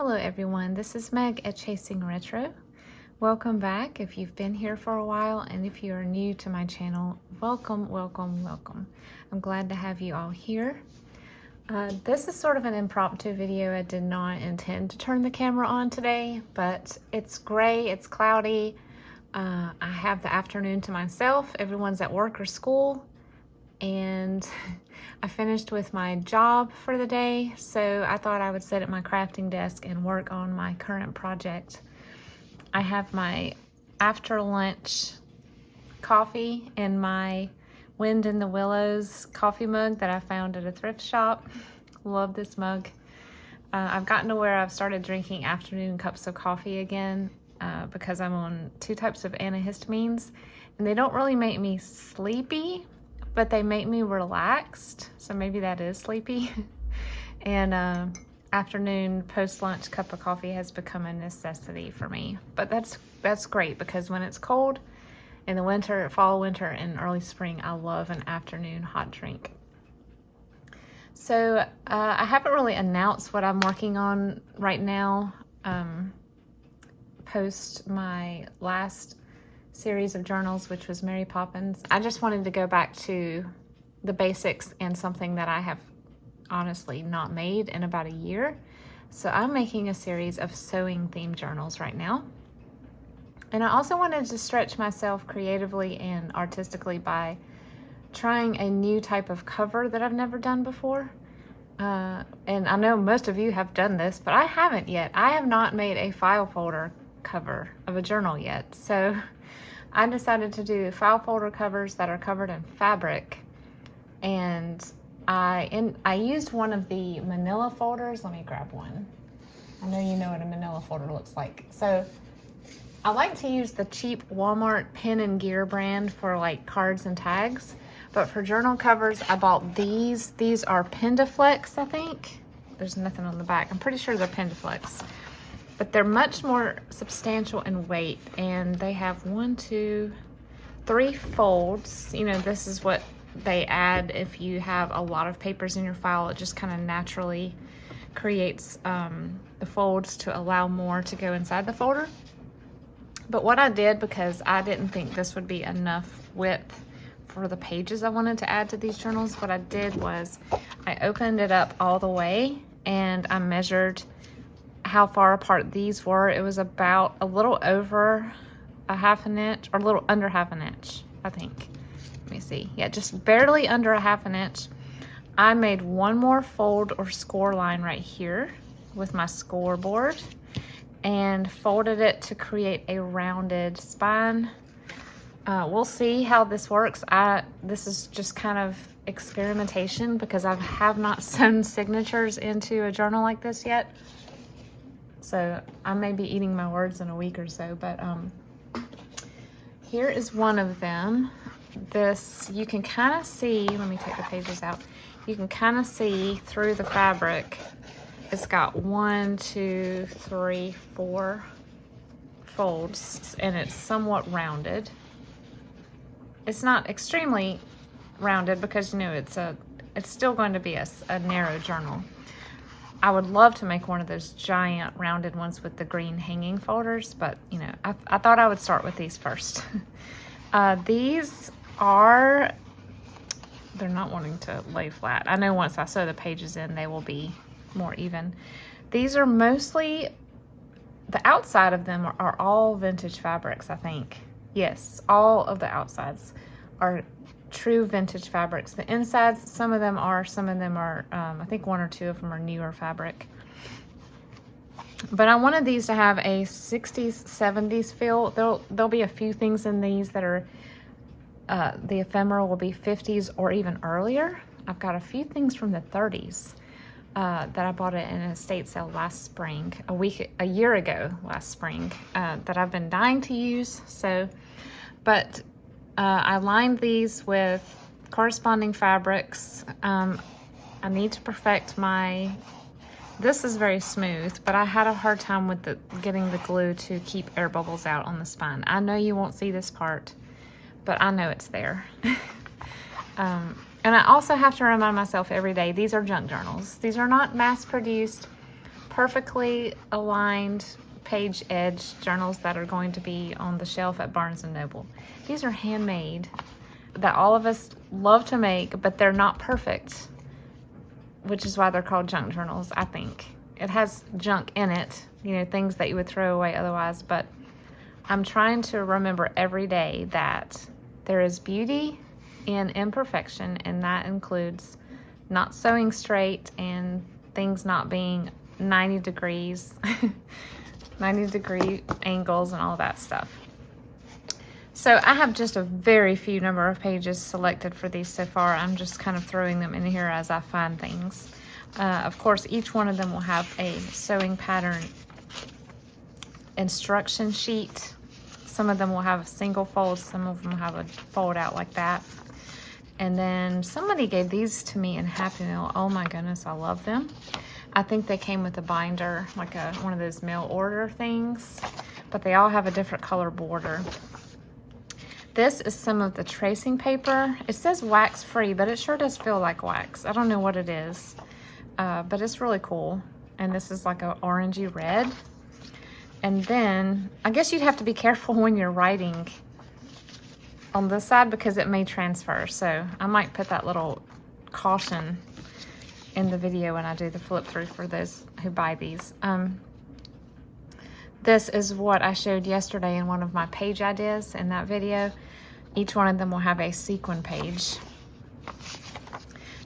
Hello everyone, this is Meg at Chasing Retro. Welcome back if you've been here for a while, and if you are new to my channel, welcome, welcome, welcome. I'm glad to have you all here. This is sort of an impromptu video. I did not intend to turn the camera on today, but it's gray, it's cloudy. I have the afternoon to myself. Everyone's at work or school, and I finished with my job for the day, so I thought I would sit at my crafting desk and work on my current project. I have my after lunch coffee in my Wind in the Willows coffee mug that I found at a thrift shop. Love this mug. I've gotten to where I've started drinking afternoon cups of coffee again because I'm on 2 types of antihistamines, and they don't really make me sleepy, but they make me relaxed, so maybe that is sleepy. And afternoon post-lunch cup of coffee has become a necessity for me. But that's great, because when it's cold in the winter, fall, winter, and early spring, I love an afternoon hot drink. So I haven't really announced what I'm working on right now. Post my last series of journals, which was Mary Poppins, I just wanted to go back to the basics and something that I have honestly not made in about a year. So I'm making a series of sewing themed journals right now. And I also wanted to stretch myself creatively and artistically by trying a new type of cover that I've never done before. And I know most of you have done this, but I haven't yet. I have not made a file folder cover of a journal yet. So I decided to do file folder covers that are covered in fabric, and I used one of the manila folders. Let me grab one. I know you know what a manila folder looks like. So I like to use the cheap Walmart Pen and Gear brand for like cards and tags, but for journal covers I bought these. These are Pendaflex, I think. There's nothing on the back. I'm pretty sure they're Pendaflex. But they're much more substantial in weight, and they have 1, 2, 3 folds. You know, this is what they add if you have a lot of papers in your file. It just kind of naturally creates the folds to allow more to go inside the folder. But what I did, because I didn't think this would be enough width for the pages I wanted to add to these journals, what I did was I opened it up all the way and I measured how far apart these were. It was about a little over a ½ inch, or a little under ½ inch, I think. Let me see. Yeah, just barely under a ½ inch. I made one more fold or score line right here with my scoreboard and folded it to create a rounded spine. We'll see how this works. This is just kind of experimentation, because I have not sewn signatures into a journal like this yet. So I may be eating my words in a week or so, but here is one of them. This, you can kind of see, let me take the pages out. You can kind of see through the fabric. It's got 1, 2, 3, 4 folds, and it's somewhat rounded. It's not extremely rounded, because you know it's still going to be a narrow journal. I would love to make one of those giant rounded ones with the green hanging folders, but you know, I thought I would start with these first. These are, they're not wanting to lay flat. I know once I sew the pages in, they will be more even. These are mostly, the outside of them are all vintage fabrics, I think. Yes, all of the outsides are true vintage fabrics. The insides, some of them are, I think 1 or 2 of them are newer fabric. But I wanted these to have a 60s, 70s feel. There'll be a few things in these that are, the ephemera will be 50s or even earlier. I've got a few things from the 30s that I bought it in an estate sale last spring, a year ago last spring, that I've been dying to use. So, but I lined these with corresponding fabrics. I need to perfect this is very smooth, but I had a hard time with getting the glue to keep air bubbles out on the spine. I know you won't see this part, but I know it's there. And I also have to remind myself every day, these are junk journals. These are not mass produced. perfectly aligned page edge journals that are going to be on the shelf at Barnes & Noble. These are handmade, that all of us love to make, but they're not perfect, which is why they're called junk journals, I think. It has junk in it, you know, things that you would throw away otherwise, but I'm trying to remember every day that there is beauty in imperfection, and that includes not sewing straight and things not being 90 degrees, 90-degree angles and all that stuff. So I have just a very few number of pages selected for these so far. I'm just kind of throwing them in here as I find things. Of course, each one of them will have a sewing pattern instruction sheet. Some of them will have a single fold, some of them have a fold out like that. And then somebody gave these to me in Happy Meal. Oh my goodness, I love them. I think they came with a binder, like one of those mail order things, but they all have a different color border. This is some of the tracing paper. It says wax free, but it sure does feel like wax. I don't know what it is, but it's really cool. And this is like an orangey red. And then I guess you'd have to be careful when you're writing on this side because it may transfer. So I might put that little caution in the video when I do the flip through for those who buy these. This is what I showed yesterday in one of my page ideas in that video. Each one of them will have a sequin page.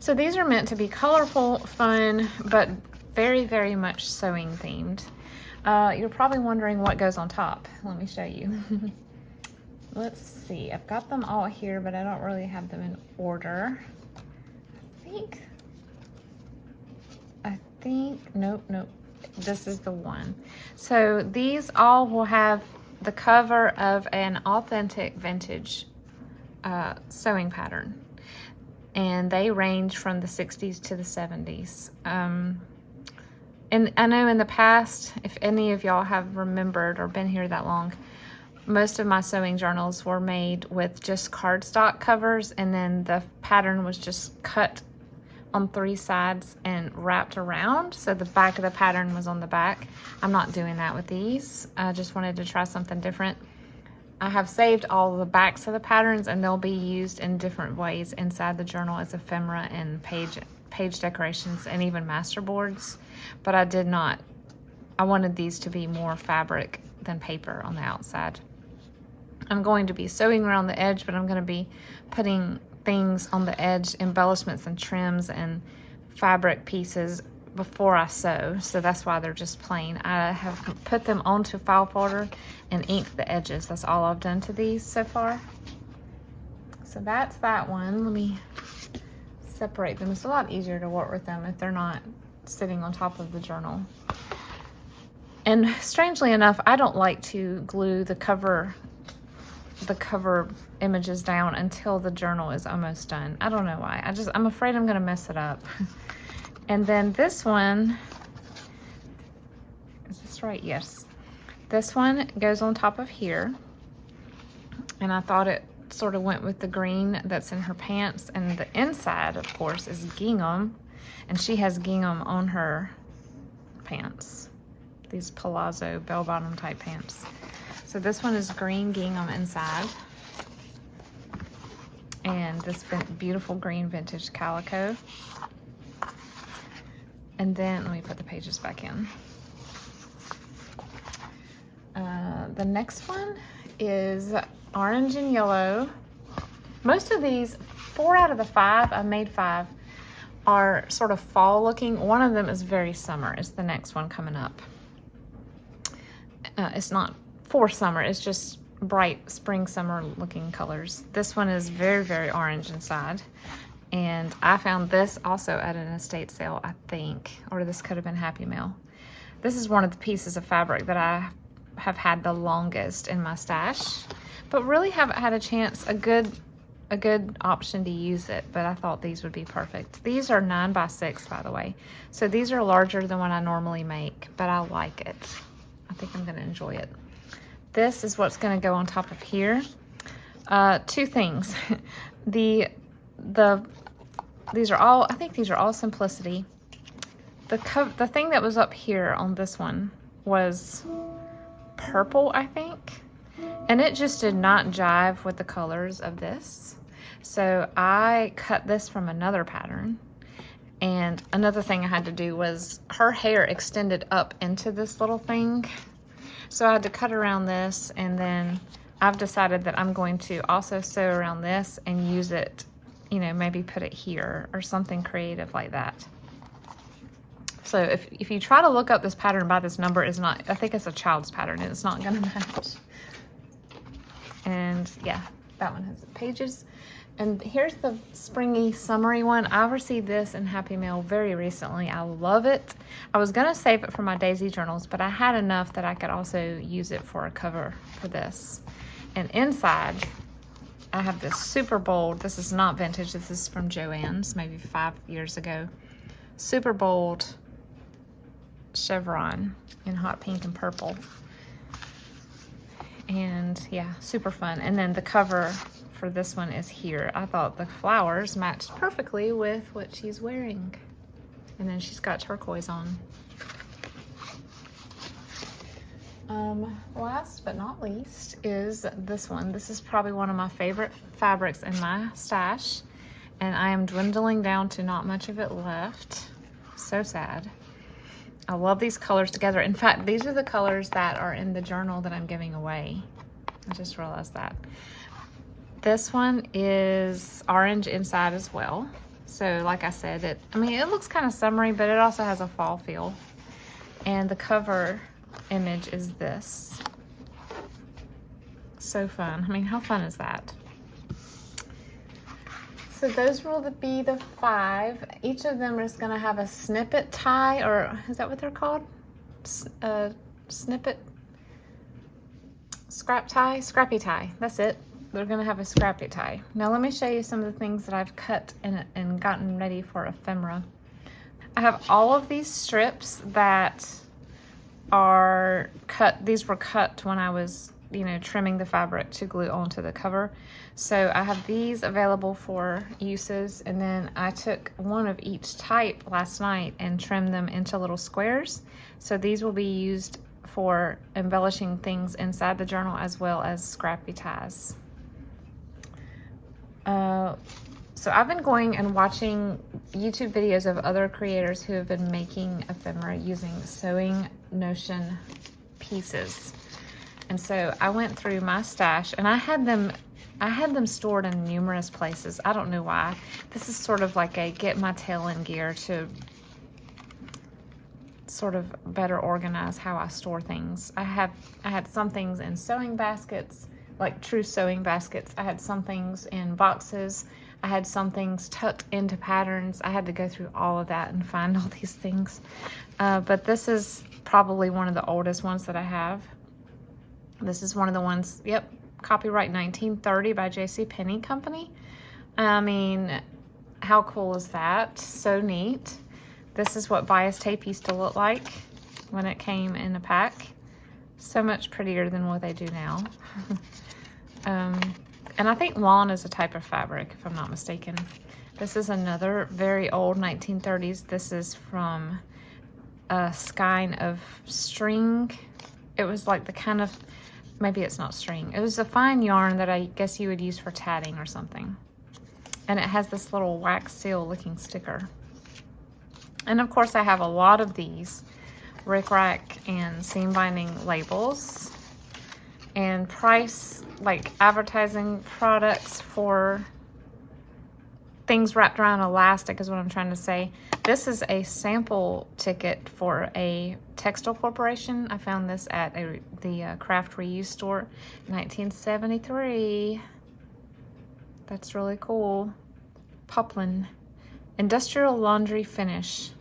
So these are meant to be colorful, fun, but very, very much sewing themed. You're probably wondering what goes on top. Let me show you. Let's see, I've got them all here, but I don't really have them in order. I think, nope. This is the one. So these all will have the cover of an authentic vintage sewing pattern. And they range from the 60s to the 70s. And I know in the past, if any of y'all have remembered or been here that long, most of my sewing journals were made with just cardstock covers, and then the pattern was just cut on 3 sides and wrapped around, so the back of the pattern was on the back. I'm not doing that with these. I just wanted to try something different. I have saved all the backs of the patterns, and they'll be used in different ways inside the journal as ephemera and page decorations and even master boards. But I wanted these to be more fabric than paper on the outside. I'm going to be sewing around the edge, but I'm going to be putting things on the edge, embellishments and trims and fabric pieces before I sew. So that's why they're just plain. I have put them onto file folder and inked the edges. That's all I've done to these so far. So that's that one. Let me separate them. It's a lot easier to work with them if they're not sitting on top of the journal. And strangely enough, I don't like to glue the cover images down until the journal is almost done. I don't know why. I'm afraid I'm gonna mess it up. And then this one, is this right? Yes. This one goes on top of here. And I thought it sort of went with the green that's in her pants. And the inside, of course, is gingham. And she has gingham on her pants. These palazzo bell-bottom type pants. So this one is green gingham inside. And this beautiful green vintage calico. And then, let me put the pages back in. The next one is orange and yellow. Most of these, 4 out of the 5, I made 5, are sort of fall looking. One of them is very summer. It's the next one coming up. It's not for summer, it's just bright spring summer looking colors. This one is very, very orange inside. And I found this also at an estate sale, I think, or this could have been Happy Meal. This is one of the pieces of fabric that I have had the longest in my stash, but really haven't had a chance, a good option to use it, but I thought these would be perfect. These are 9x6, by the way. So these are larger than what I normally make, but I like it. I think I'm gonna enjoy it. This is what's gonna go on top of here. 2 things. These are all, I think these are all Simplicity. the thing that was up here on this one was purple, I think. And it just did not jive with the colors of this. So I cut this from another pattern. And another thing I had to do was her hair extended up into this little thing. So I had to cut around this, and then I've decided that I'm going to also sew around this and use it, you know, maybe put it here or something creative like that. So if you try to look up this pattern by this number, is not, I think it's a child's pattern and it's not gonna match. And yeah, that one has pages. And here's the springy, summery one. I received this in Happy Mail very recently. I love it. I was gonna save it for my Daisy journals, but I had enough that I could also use it for a cover for this. And inside, I have this super bold, this is not vintage, this is from Joann's, maybe 5 years ago. Super bold chevron in hot pink and purple. And yeah, super fun. And then the cover for this one is here. I thought the flowers matched perfectly with what she's wearing. And then she's got turquoise on. Last but not least is this one. This is probably one of my favorite fabrics in my stash. And I am dwindling down to not much of it left. So sad. I love these colors together. In fact, these are the colors that are in the journal that I'm giving away. I just realized that. This one is orange inside as well. So like I said, it looks kind of summery, but it also has a fall feel. And the cover image is this. So fun. I mean, how fun is that? So those will be the 5. Each of them is going to have a snippet tie, or is that what they're called? Snippet, scrap tie, scrappy tie. That's it. They're going to have a scrappy tie. Now let me show you some of the things that I've cut and gotten ready for ephemera. I have all of these strips that are cut. These were cut when I was, trimming the fabric to glue onto the cover. So I have these available for uses, and then I took one of each type last night and trimmed them into little squares. So these will be used for embellishing things inside the journal as well as scrappy ties. So I've been going and watching YouTube videos of other creators who have been making ephemera using sewing notion pieces. And so I went through my stash, and I had them stored in numerous places. I don't know why. This is sort of like a get my tail in gear to sort of better organize how I store things. I had some things in sewing baskets, like true sewing baskets. I had some things in boxes. I had some things tucked into patterns. I had to go through all of that and find all these things. But this is probably one of the oldest ones that I have. This is one of the ones, yep, copyright 1930 by JCPenney Company. I mean, how cool is that? So neat. This is what bias tape used to look like when it came in a pack. So much prettier than what they do now. And I think lawn is a type of fabric, if I'm not mistaken. This is another very old 1930s. This is from a skein of string. It was like the kind of, maybe it's not string. It was a fine yarn that I guess you would use for tatting or something. And it has this little wax seal looking sticker. And of course I have a lot of these rickrack and seam binding labels and price, like advertising products for things wrapped around elastic is what I'm trying to say. This is a sample ticket for a textile corporation. I found this at the craft reuse store, 1973. That's really cool. Poplin. Industrial laundry finish.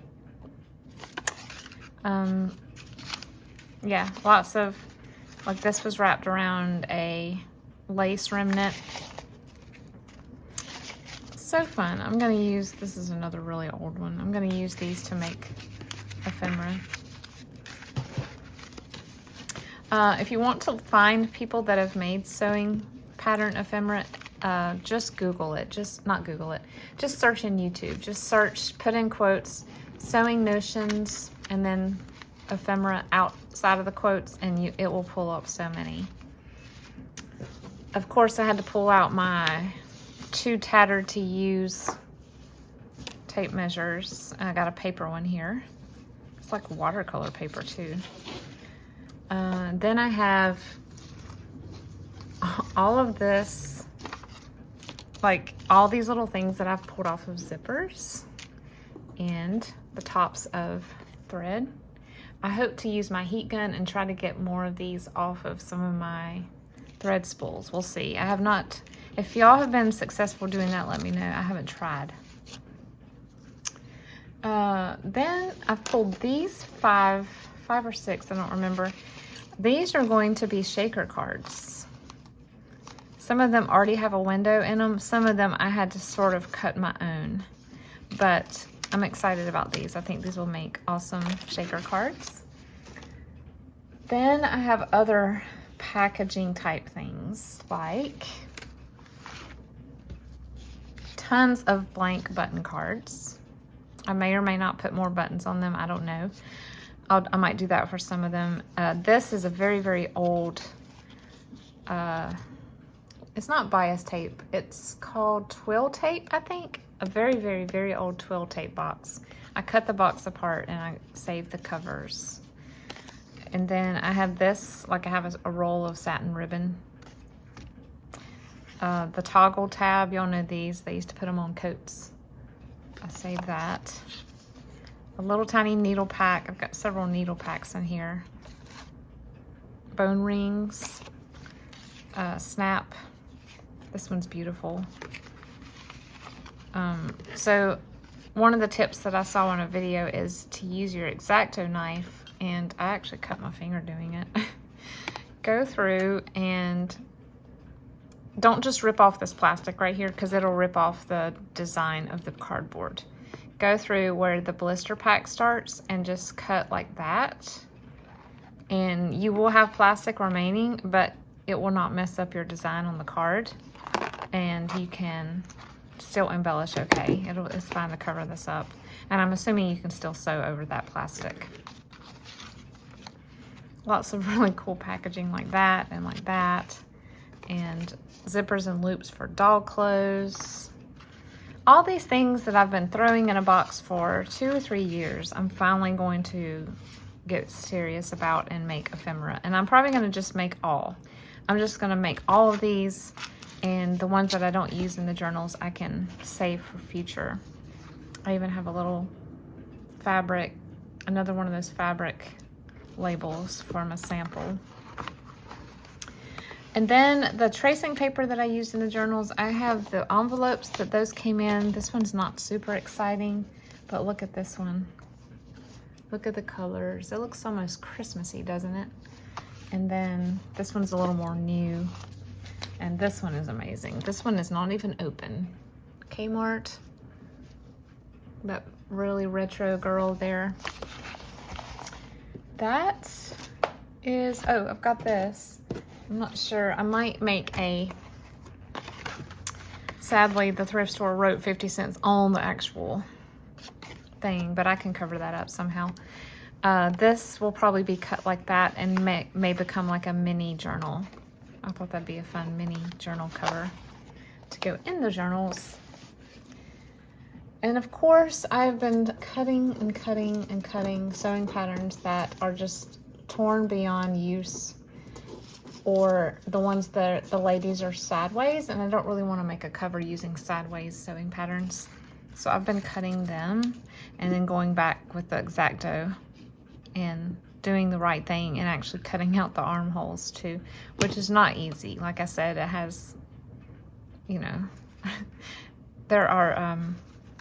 Yeah, lots of, like this was wrapped around a lace remnant. So fun. I'm going to use, this is another really old one. I'm going to use these to make ephemera. If you want to find people that have made sewing pattern ephemera, just Google it. Just search in YouTube. Just search, put in quotes, sewing notions and then ephemera outside of the quotes, and it will pull up so many. Of course, I had to pull out my too tattered to use tape measures. I got a paper one here. It's like watercolor paper too. Then I have all of this, like all these little things that I've pulled off of zippers and the tops of thread. I hope to use my heat gun and try to get more of these off of some of my thread spools. We'll see. I have not, if y'all have been successful doing that, let me know. I haven't tried. Then I've pulled these five or six, I don't remember. These are going to be shaker cards. Some of them already have a window in them. Some of them I had to sort of cut my own. But I'm excited about these. I think these will make awesome shaker cards. Then I have other packaging type things, like tons of blank button cards. I may or may not put more buttons on them. I don't know. I might do that for some of them. This is a very, very old, it's not bias tape. It's called twill tape, I think. A very, very, very old twill tape box. I cut the box apart and I saved the covers. And then I have this, like I have a roll of satin ribbon. The toggle tab, y'all know these. They used to put them on coats. I saved that. A little tiny needle pack. I've got several needle packs in here. Bone rings. Snap. This one's beautiful. So one of the tips that I saw in a video is to use your X-Acto knife, and I actually cut my finger doing it. Go through and don't just rip off this plastic right here, because it'll rip off the design of the cardboard. Go through where the blister pack starts and just cut like that. And you will have plastic remaining, but it will not mess up your design on the card. And you can still embellish okay. It's fine to cover this up. And I'm assuming you can still sew over that plastic. Lots of really cool packaging like that and like that. And zippers and loops for dog clothes. All these things that I've been throwing in a box for 2 or 3 years, I'm finally going to get serious about and make ephemera. And I'm probably going to just make all. I'm just going to make all of these, and the ones that I don't use in the journals I can save for future. I even have a little fabric, another one of those fabric labels for my sample. And then the tracing paper that I used in the journals, I have the envelopes that those came in. This one's not super exciting, but look at this one. Look at the colors. It looks almost Christmassy, doesn't it? And then this one's a little more new. And this one is amazing. This one is not even open. Kmart. That really retro girl there. That is, oh, I've got this. I'm not sure. I might make a, sadly, the thrift store wrote 50 cents on the actual thing, but I can cover that up somehow. This will probably be cut like that and may become like a mini journal. I thought that'd be a fun mini journal cover to go in the journals. And of course, I've been cutting and cutting and cutting sewing patterns that are just torn beyond use, or the ones that the ladies are sideways, and I don't really want to make a cover using sideways sewing patterns. So I've been cutting them and then going back with the X-Acto and doing the right thing and actually cutting out the armholes too, which is not easy. Like I said, it has, you know, there are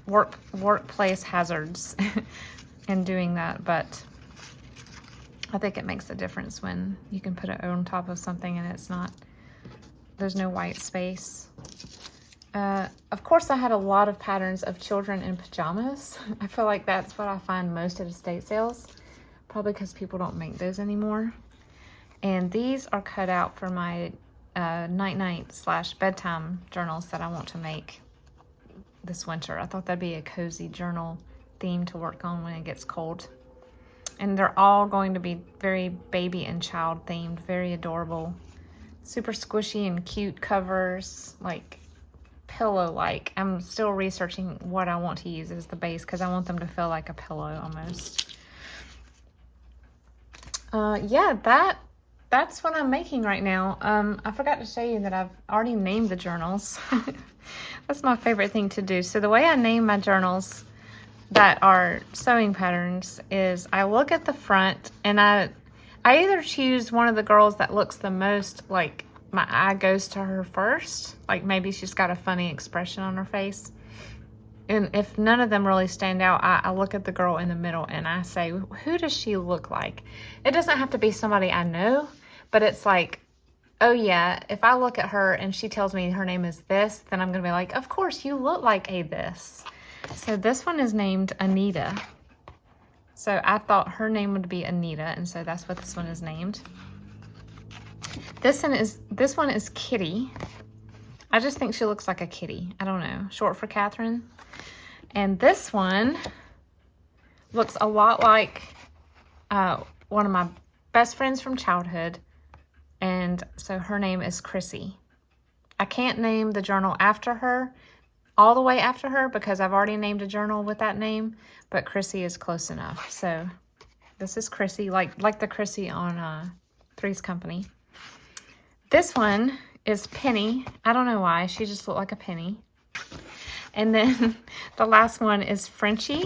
workplace hazards in doing that, but I think it makes a difference when you can put it on top of something and it's not, there's no white space. Of course, I had a lot of patterns of children in pajamas. I feel like that's what I find most at estate sales, probably because people don't make those anymore. And these are cut out for my night/bedtime journals that I want to make this winter. I thought that'd be a cozy journal theme to work on when it gets cold. And they're all going to be very baby and child themed, very adorable, super squishy and cute covers, like pillow-like. I'm still researching what I want to use as the base because I want them to feel like a pillow almost. Yeah, that's what I'm making right now. I forgot to show you that I've already named the journals. That's my favorite thing to do. So the way I name my journals that are sewing patterns is I look at the front and I either choose one of the girls that looks the most like my eye goes to her first, like maybe she's got a funny expression on her face. And if none of them really stand out, I look at the girl in the middle and I say, who does she look like? It doesn't have to be somebody I know, but it's like, oh yeah, if I look at her and she tells me her name is this, then I'm gonna be like, of course you look like a this. So this one is named Anita. So I thought her name would be Anita, and so that's what this one is named. This one is Kitty. I just think she looks like a kitty. I don't know, short for Catherine. And this one looks a lot like one of my best friends from childhood, and so her name is Chrissy. I can't name the journal after her, all the way after her, because I've already named a journal with that name, but Chrissy is close enough. So this is Chrissy, like the Chrissy on Three's Company. This one is Penny. I don't know why, she just looked like a penny. And then the last one is Frenchie.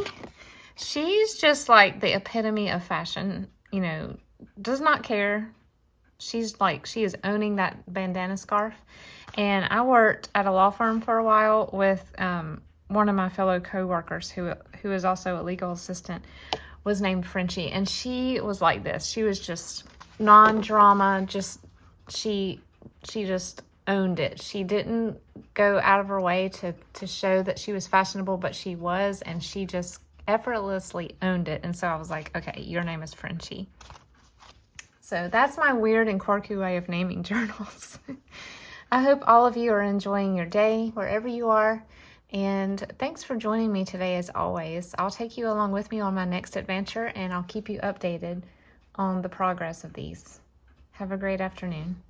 She's just like the epitome of fashion, you know, does not care. She is owning that bandana scarf. And I worked at a law firm for a while with one of my fellow co-workers who is also a legal assistant, was named Frenchie. And she was like this. She was just non-drama, she just owned it. She didn't go out of her way to show that she was fashionable, but she was, and she just effortlessly owned it. And so I was like, okay, your name is Frenchie. So that's my weird and quirky way of naming journals. I hope all of you are enjoying your day wherever you are. And thanks for joining me today as always. I'll take you along with me on my next adventure, and I'll keep you updated on the progress of these. Have a great afternoon.